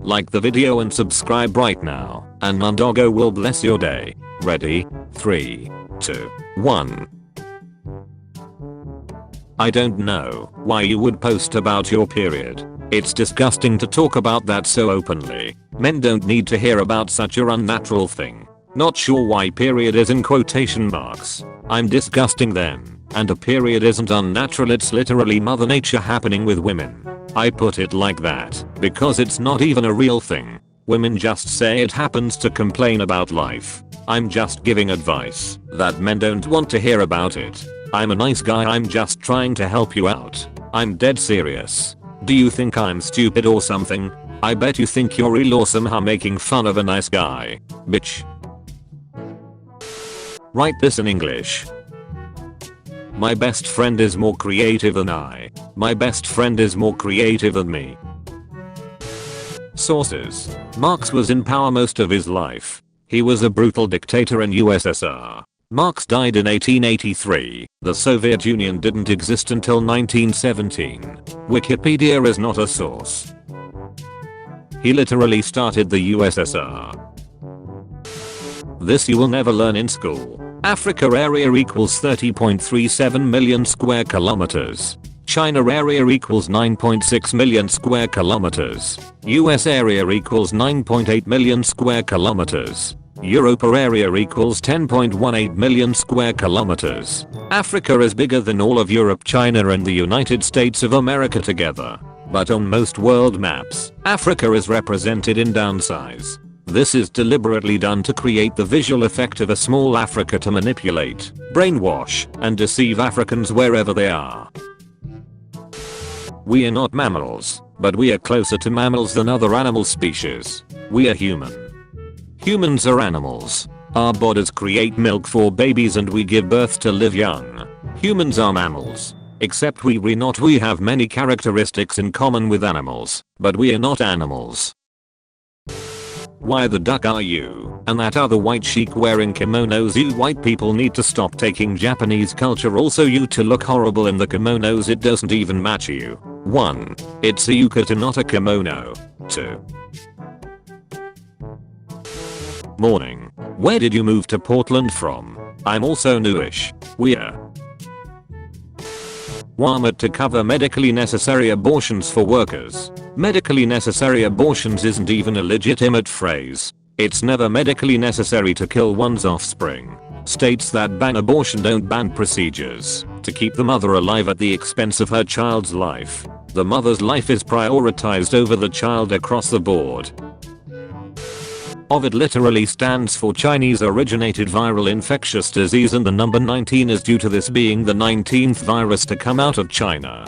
Like the video and subscribe right now, and Mundogo will bless your day. Ready? 3, 2, 1. I don't know why you would post about your period. It's disgusting to talk about that so openly. Men don't need to hear about such a unnatural thing. Not sure why period is in quotation marks. I'm disgusting then. And a period isn't unnatural, it's literally Mother Nature happening with women. I put it like that because it's not even a real thing. Women just say it happens to complain about life. I'm just giving advice that men don't want to hear about it. I'm a nice guy, I'm just trying to help you out. I'm dead serious. Do you think I'm stupid or something? I bet you think you're real awesome making fun of a nice guy. Bitch. Write this in English. My best friend is more creative than I. My best friend is more creative than me. Sources. Marx was in power most of his life. He was a brutal dictator in USSR. Marx died in 1883. The Soviet Union didn't exist until 1917. Wikipedia is not a source. He literally started the USSR. This you will never learn in school. Africa area equals 30.37 million square kilometers. China area equals 9.6 million square kilometers. US area equals 9.8 million square kilometers. Europe area equals 10.18 million square kilometers. Africa is bigger than all of Europe, China and the United States of America together. But on most world maps, Africa is represented in downsize. This is deliberately done to create the visual effect of a small Africa to manipulate, brainwash, and deceive Africans wherever they are. We are not mammals, but we are closer to mammals than other animal species. We are human. Humans are animals. Our bodies create milk for babies and we give birth to live young. Humans are mammals. Except we have many characteristics in common with animals, but we are not animals. Why the duck are you and that other white sheik wearing kimonos? You white people need to stop taking Japanese culture. Also, you two look horrible in the kimonos, it doesn't even match you. 1. It's a yukata, not a kimono. 2. Morning. Where did you move to Portland from? I'm also newish. We're WAMA to cover medically necessary abortions for workers. Medically necessary abortions isn't even a legitimate phrase. It's never medically necessary to kill one's offspring. States that ban abortion don't ban procedures to keep the mother alive at the expense of her child's life. The mother's life is prioritized over the child across the board. OVID literally stands for Chinese originated viral infectious disease, and the number 19 is due to this being the 19th virus to come out of China.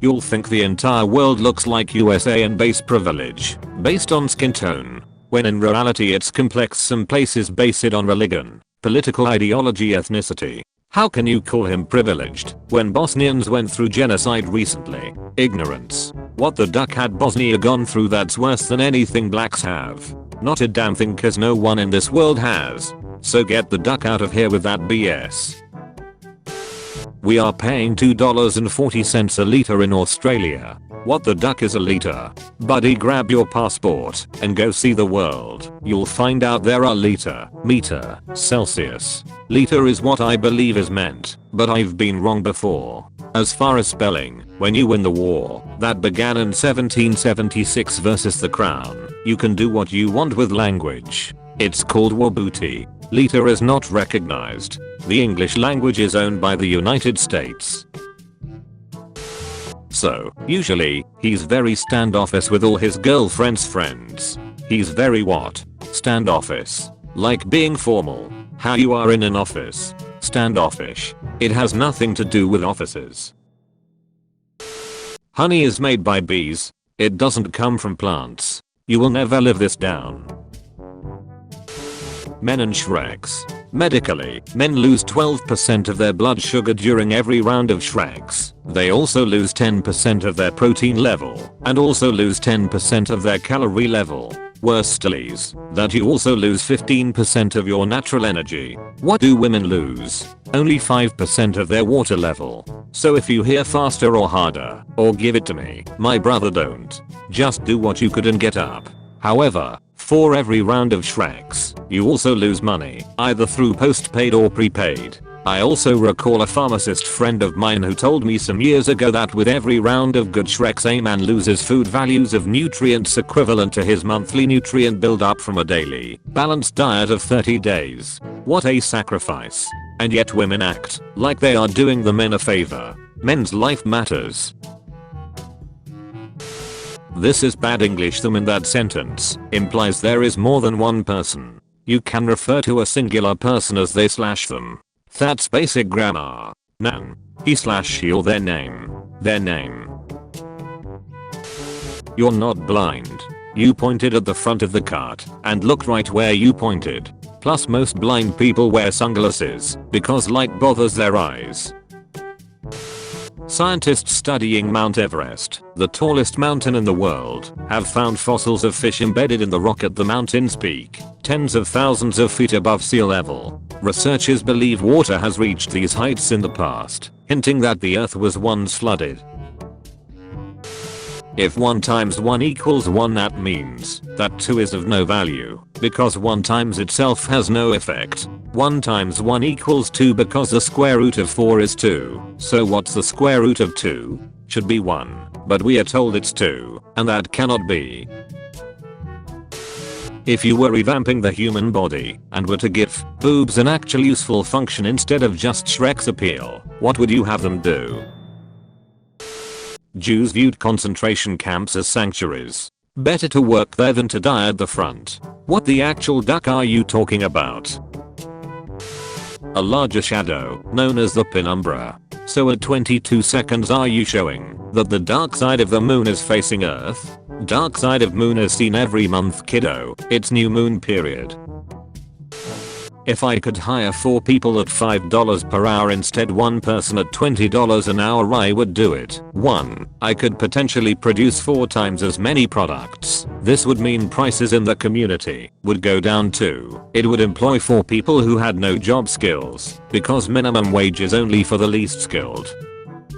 You'll think the entire world looks like USA and base privilege, based on skin tone, when in reality it's complex. Some places base it on religion, political ideology, ethnicity. How can you call him privileged when Bosnians went through genocide recently? Ignorance. What the duck had Bosnia gone through that's worse than anything blacks have? Not a damn thing, cause no one in this world has. So get the duck out of here with that BS. We are paying $2.40 a litre in Australia. What the duck is a litre? Buddy, grab your passport and go see the world. You'll find out there are litre, meter, Celsius. Litre is what I believe is meant, but I've been wrong before. As far as spelling, when you win the war that began in 1776 versus the crown, you can do what you want with language. It's called war booty. Litre is not recognized. The English language is owned by the United States. So, usually, he's very standoffish with all his girlfriend's friends. He's very what? Standoffish. Like being formal. How you are in an office. Standoffish. It has nothing to do with offices. Honey is made by bees. It doesn't come from plants. You will never live this down. Men and Shreks. Medically, men lose 12% of their blood sugar during every round of Shreks. They also lose 10% of their protein level, and also lose 10% of their calorie level. Worse still is that you also lose 15% of your natural energy. What do women lose? Only 5% of their water level. So if you hear faster or harder, or give it to me, my brother, don't. Just do what you could and get up. However, for every round of Shreks, you also lose money, either through postpaid or prepaid. I also recall a pharmacist friend of mine who told me some years ago that with every round of good Shreks a man loses food values of nutrients equivalent to his monthly nutrient build-up from a daily, balanced diet of 30 days. What a sacrifice. And yet women act like they are doing the men a favor. Men's life matters. This is bad English. Them in that sentence implies there is more than one person. You can refer to a singular person as they slash them. That's basic grammar. Noun. He slash she or their name. Their name. You're not blind. You pointed at the front of the cart and looked right where you pointed. Plus most blind people wear sunglasses because light bothers their eyes. Scientists studying Mount Everest, the tallest mountain in the world, have found fossils of fish embedded in the rock at the mountain's peak, tens of thousands of feet above sea level. Researchers believe water has reached these heights in the past, hinting that the earth was once flooded. If 1 times 1 equals 1, that means that 2 is of no value, because 1 times itself has no effect. 1 times 1 equals 2 because the square root of 4 is 2. So what's the square root of 2? Should be 1, but we are told it's 2, and that cannot be. If you were revamping the human body and were to give boobs an actual useful function instead of just Shrek's appeal, what would you have them do? Jews viewed concentration camps as sanctuaries. Better to work there than to die at the front. What the actual duck are you talking about? A larger shadow, known as the penumbra. So at 22 seconds are you showing that the dark side of the moon is facing Earth? Dark side of moon is seen every month, kiddo. It's new moon period. If I could hire 4 people at $5 per hour instead 1 person at $20 an hour, I would do it. 1. I could potentially produce 4 times as many products. This would mean prices in the community would go down. 2. It would employ 4 people who had no job skills, because minimum wage is only for the least skilled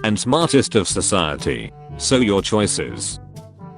and smartest of society. So your choices.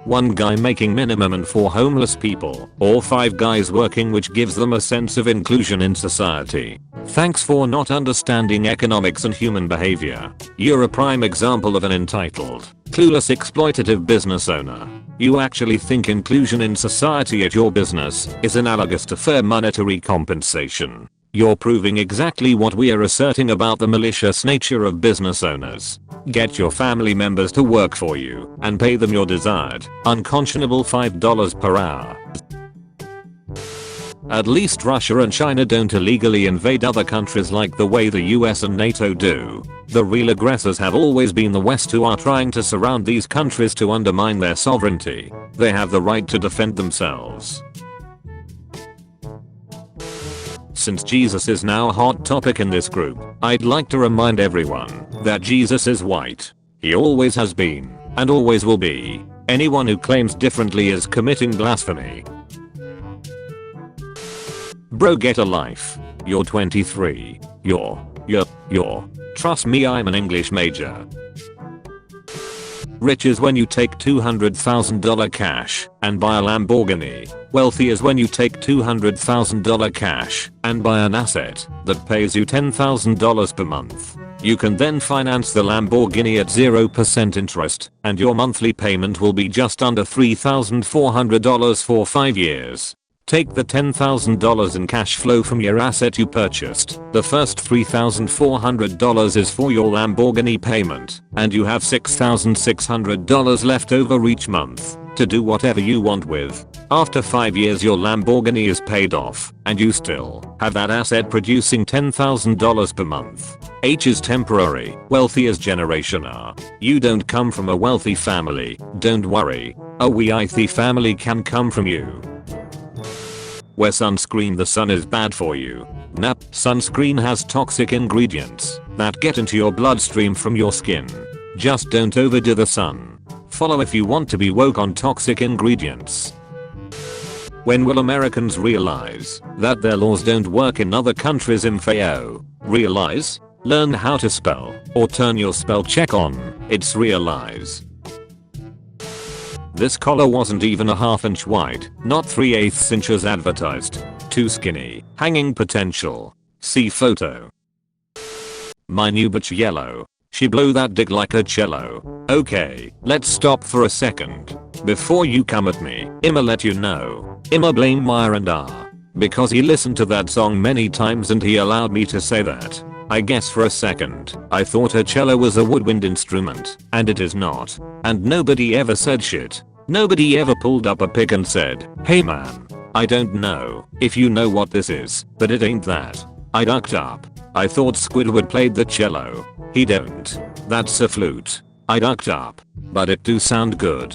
1 guy making minimum and 4 homeless people, or 5 guys working, which gives them a sense of inclusion in society. Thanks for not understanding economics and human behavior. You're a prime example of an entitled, clueless, exploitative business owner. You actually think inclusion in society at your business is analogous to fair monetary compensation. You're proving exactly what we are asserting about the malicious nature of business owners. Get your family members to work for you and pay them your desired, unconscionable $5 per hour. At least Russia and China don't illegally invade other countries like the way the US and NATO do. The real aggressors have always been the West, who are trying to surround these countries to undermine their sovereignty. They have the right to defend themselves. Since Jesus is now a hot topic in this group, I'd like to remind everyone that Jesus is white. He always has been, and always will be. Anyone who claims differently is committing blasphemy. Bro, get a life. You're 23. You're. Trust me, I'm an English major. Rich is when you take $200,000 cash and buy a Lamborghini. Wealthy is when you take $200,000 cash and buy an asset that pays you $10,000 per month. You can then finance the Lamborghini at 0% interest, and your monthly payment will be just under $3,400 for 5 years. Take the $10,000 in cash flow from your asset you purchased. The first $3,400 is for your Lamborghini payment, and you have $6,600 left over each month to do whatever you want with. After 5 years your Lamborghini is paid off, and you still have that asset producing $10,000 per month. H is temporary, wealthy is generation R. You don't come from a wealthy family, don't worry. A wealthy family can come from you. Wear sunscreen, the sun is bad for you. Nope, sunscreen has toxic ingredients that get into your bloodstream from your skin. Just don't overdo the sun. Follow if you want to be woke on toxic ingredients. When will Americans realize that their laws don't work in other countries? Info. Realize? Learn how to spell or turn your spell check on. It's realize. This collar wasn't even a ½ inch wide, not 3/8 inches advertised. Too skinny. Hanging potential. See photo. My new bitch yellow. She blow that dick like a cello. Okay, let's stop for a second. Before you come at me, I'ma let you know. I'ma blame Meyer and R. Because he listened to that song many times and he allowed me to say that. I guess for a second, I thought a cello was a woodwind instrument, and it is not. And nobody ever said shit. Nobody ever pulled up a pick and said, hey man, I don't know if you know what this is, but it ain't that. I ducked up. I thought Squidward played the cello. He don't. That's a flute. I ducked up. But it do sound good.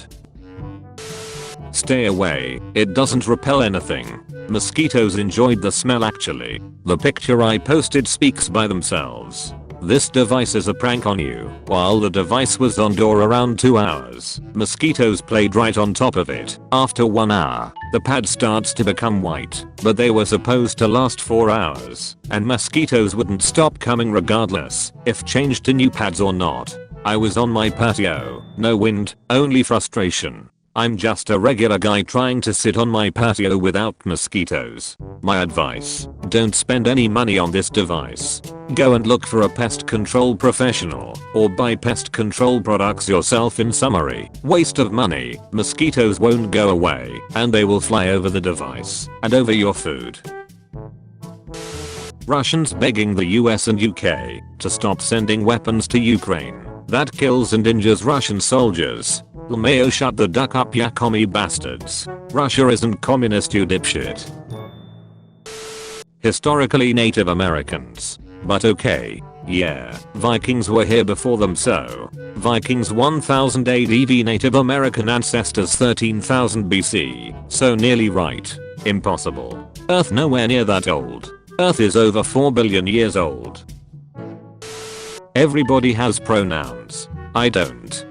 Stay away, it doesn't repel anything. Mosquitoes enjoyed the smell actually. The picture I posted speaks by themselves. This device is a prank on you. While the device was on door around 2 hours, mosquitoes played right on top of it. After 1 hour, the pad starts to become white, but they were supposed to last 4 hours, and mosquitoes wouldn't stop coming regardless if changed to new pads or not. I was on my patio, no wind, only frustration. I'm just a regular guy trying to sit on my patio without mosquitoes. My advice, don't spend any money on this device. Go and look for a pest control professional, or buy pest control products yourself. In summary, waste of money. Mosquitoes won't go away, and they will fly over the device, and over your food. Russians begging the US and UK to stop sending weapons to Ukraine. That kills and injures Russian soldiers. LMAO, shut the duck up ya commie bastards. Russia isn't communist, you dipshit. Historically Native Americans. But okay, yeah, Vikings were here before them, so Vikings 1000 AD, Native American ancestors 13,000 BC, so nearly right. Impossible. Earth nowhere near that old. Earth is over 4 billion years old. Everybody has pronouns. I don't.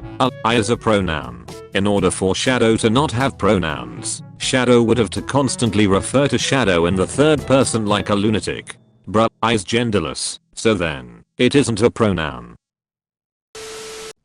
I is a pronoun. In order for Shadow to not have pronouns, Shadow would have to constantly refer to Shadow in the third person like a lunatic. Bruh, I is genderless, so then, it isn't a pronoun.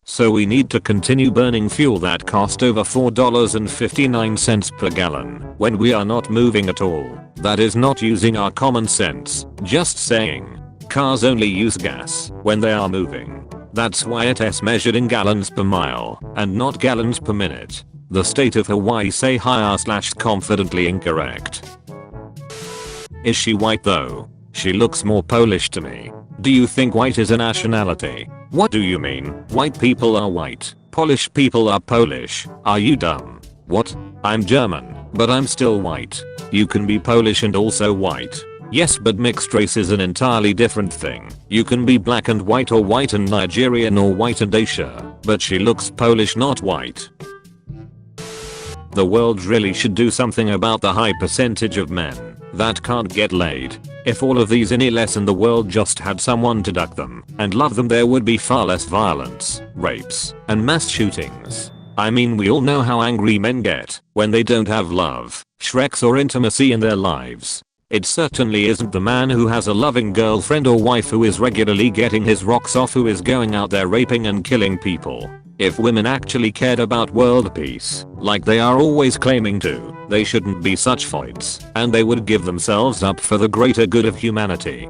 So we need to continue burning fuel that cost over $4.59 per gallon when we are not moving at all. That is not using our common sense, just saying. Cars only use gas when they are moving. That's why it is measured in gallons per mile and not gallons per minute. The state of Hawaii say higher/confidently incorrect. Is she white though? She looks more Polish to me. Do you think white is a nationality? What do you mean? White people are white. Polish people are Polish. Are you dumb? What? I'm German, but I'm still white. You can be Polish and also white. Yes, but mixed race is an entirely different thing. You can be black and white, or white and Nigerian, or white and Asia, but she looks Polish, not white. The world really should do something about the high percentage of men that can't get laid. If all of these any less in the world just had someone to duck them and love them, there would be far less violence, rapes, and mass shootings. I mean, we all know how angry men get when they don't have love, Shreks, or intimacy in their lives. It certainly isn't the man who has a loving girlfriend or wife who is regularly getting his rocks off who is going out there raping and killing people. If women actually cared about world peace, like they are always claiming to, they shouldn't be such fights, and they would give themselves up for the greater good of humanity.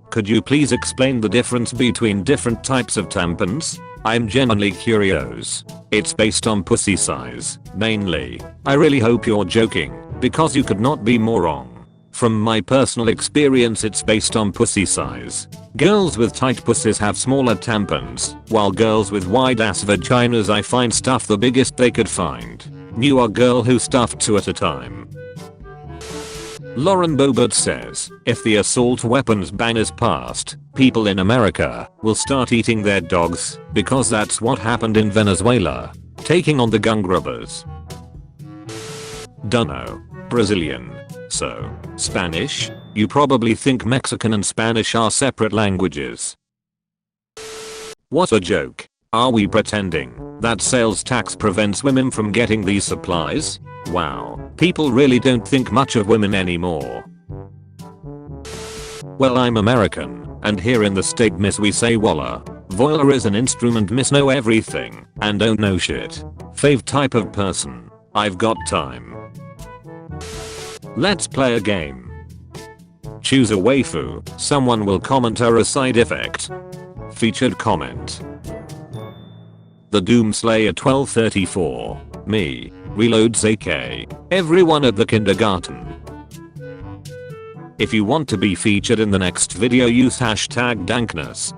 Could you please explain the difference between different types of tampons? I'm genuinely curious. It's based on pussy size, mainly. I really hope you're joking, because you could not be more wrong. From my personal experience, it's based on pussy size. Girls with tight pussies have smaller tampons, while girls with wide ass vaginas I find stuff the biggest they could find. Knew a girl who stuffed 2 at a time. Lauren Boebert says, if the assault weapons ban is passed, people in America will start eating their dogs, because that's what happened in Venezuela. Taking on the gun grubbers. Dunno. Brazilian. So, Spanish? You probably think Mexican and Spanish are separate languages. What a joke. Are we pretending that sales tax prevents women from getting these supplies? Wow, people really don't think much of women anymore. Well, I'm American, and here in the state miss we say walla. Voila is an instrument miss know everything, and don't know shit. Fave type of person. I've got time. Let's play a game. Choose a waifu, someone will comment her a side effect. Featured comment. The Doomslayer 1234. Me. Reloads AK. Everyone at the kindergarten. If you want to be featured in the next video use hashtag dankness.